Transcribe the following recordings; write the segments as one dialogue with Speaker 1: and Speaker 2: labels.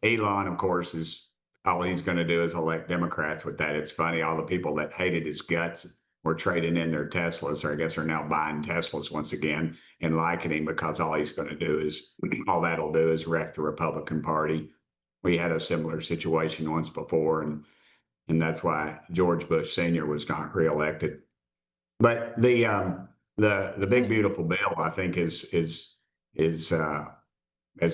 Speaker 1: Elon, of course, is all he's going to do is elect Democrats with that. It's funny, all the people that hated his guts were trading in their Teslas, or I guess are now buying Teslas once again and liking him because all he's going to do is, all that'll do is wreck the Republican Party. We had a similar situation once before, and that's why George Bush Sr. was not reelected. But the big beautiful bill, I think, is as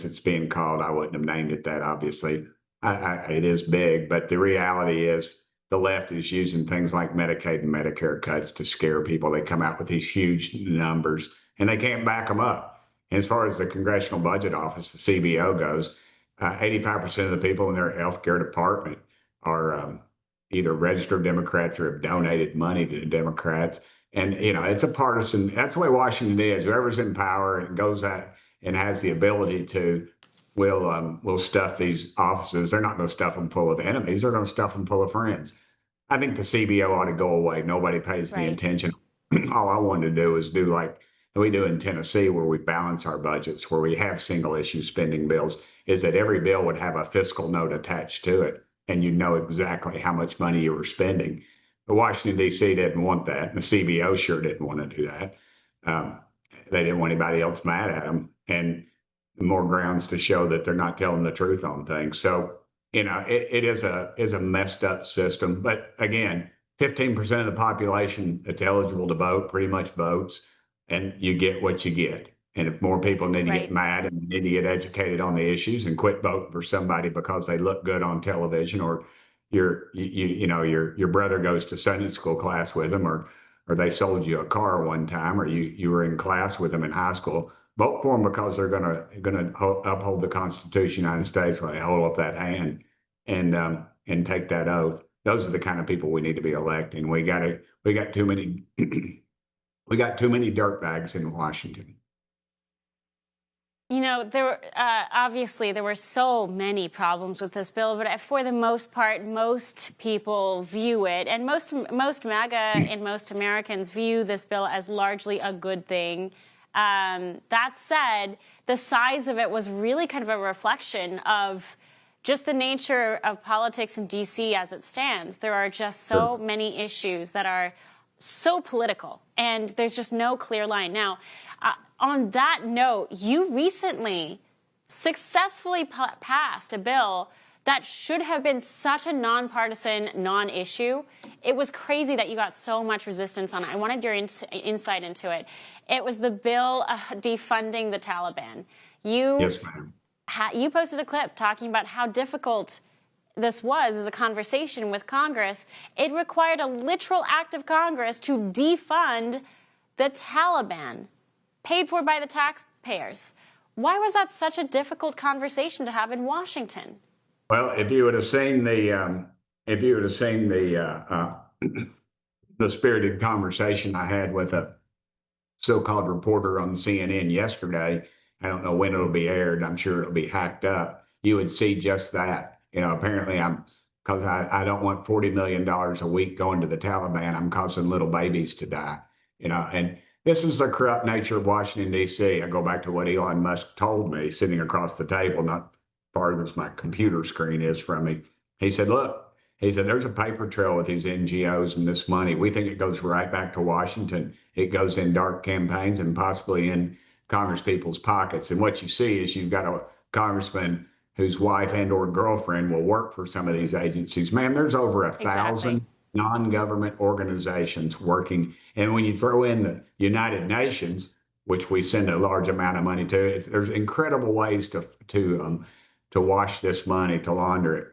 Speaker 1: it's being called. I wouldn't have named it that, obviously. It is big, but the reality is the left is using things like Medicaid and Medicare cuts to scare people. They come out with these huge numbers and they can't back them up. And as far as the Congressional Budget Office, the CBO goes, 85% of the people in their healthcare department are either registered Democrats or have donated money to the Democrats. And, you know, it's a partisan, that's the way Washington is. Whoever's in power and goes at and has the ability to will stuff these offices. They're not going to stuff them full of enemies. They're going to stuff them full of friends. I think the CBO ought to go away. Nobody pays any attention. All I wanted to do is do like we do in Tennessee, where we balance our budgets, where we have single issue spending bills, is that every bill would have a fiscal note attached to it. And you know exactly how much money you were spending. But Washington, D.C. didn't want that. And the CBO sure didn't want to do that. They didn't want anybody else mad at them. And more grounds to show that they're not telling the truth on things. So, you know, it is a messed up system. But again, 15% of the population that's eligible to vote pretty much votes, and you get what you get. And if more people need to get mad and need to get educated on the issues and quit voting for somebody because they look good on television, or your brother goes to Sunday school class with them, or they sold you a car one time, or you were in class with them in high school, vote for them because they're going to uphold the Constitution of the United States when they hold up that hand and take that oath. Those are the kind of people we need to be electing. We got too many we got too many dirtbags in Washington.
Speaker 2: You know, obviously there were so many problems with this bill, but for the most part, most people view it, and most MAGA and most Americans view this bill as largely a good thing. That said, the size of it was really kind of a reflection of just the nature of politics in D.C. as it stands. There are just so many issues that are so political, and there's just no clear line. Now, on that note, you recently successfully passed a bill that should have been such a nonpartisan non-issue. It was crazy that you got so much resistance on it. I wanted your insight into it. It was the bill defunding the Taliban.
Speaker 1: Yes, ma'am.
Speaker 2: You posted a clip talking about how difficult this was as a conversation with Congress. It required a literal act of Congress to defund the Taliban, paid for by the taxpayers. Why was that such a difficult conversation to have in Washington?
Speaker 1: Well, if you would have seen the the spirited conversation I had with a so-called reporter on CNN yesterday, I don't know when it'll be aired. I'm sure it'll be hacked up. You would see just that. You know, apparently because I don't want $40 million a week going to the Taliban. I'm causing little babies to die. You know, and this is the corrupt nature of Washington, D.C. I go back to what Elon Musk told me sitting across the table, not far as my computer screen is from me. He said, look, there's a paper trail with these NGOs and this money. We think it goes right back to Washington. It goes in dark campaigns and possibly in Congress people's pockets. And what you see is you've got a congressman whose wife and or girlfriend will work for some of these agencies. Man, there's over 1,000 non-government organizations working. And when you throw in the United Nations, which we send a large amount of money to, there's incredible ways to wash this money, to launder it.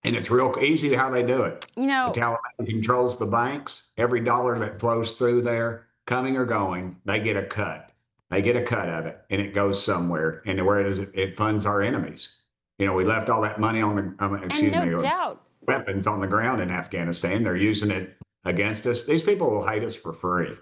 Speaker 1: And it's real easy how they do it. You know, the Taliban controls the banks. Every dollar that flows through there, coming or going, they get a cut. They get a cut of it, and it goes somewhere. And where it funds our enemies. You know, we left all that money on the weapons on the ground in Afghanistan. They're using it against us. These people will hate us for free.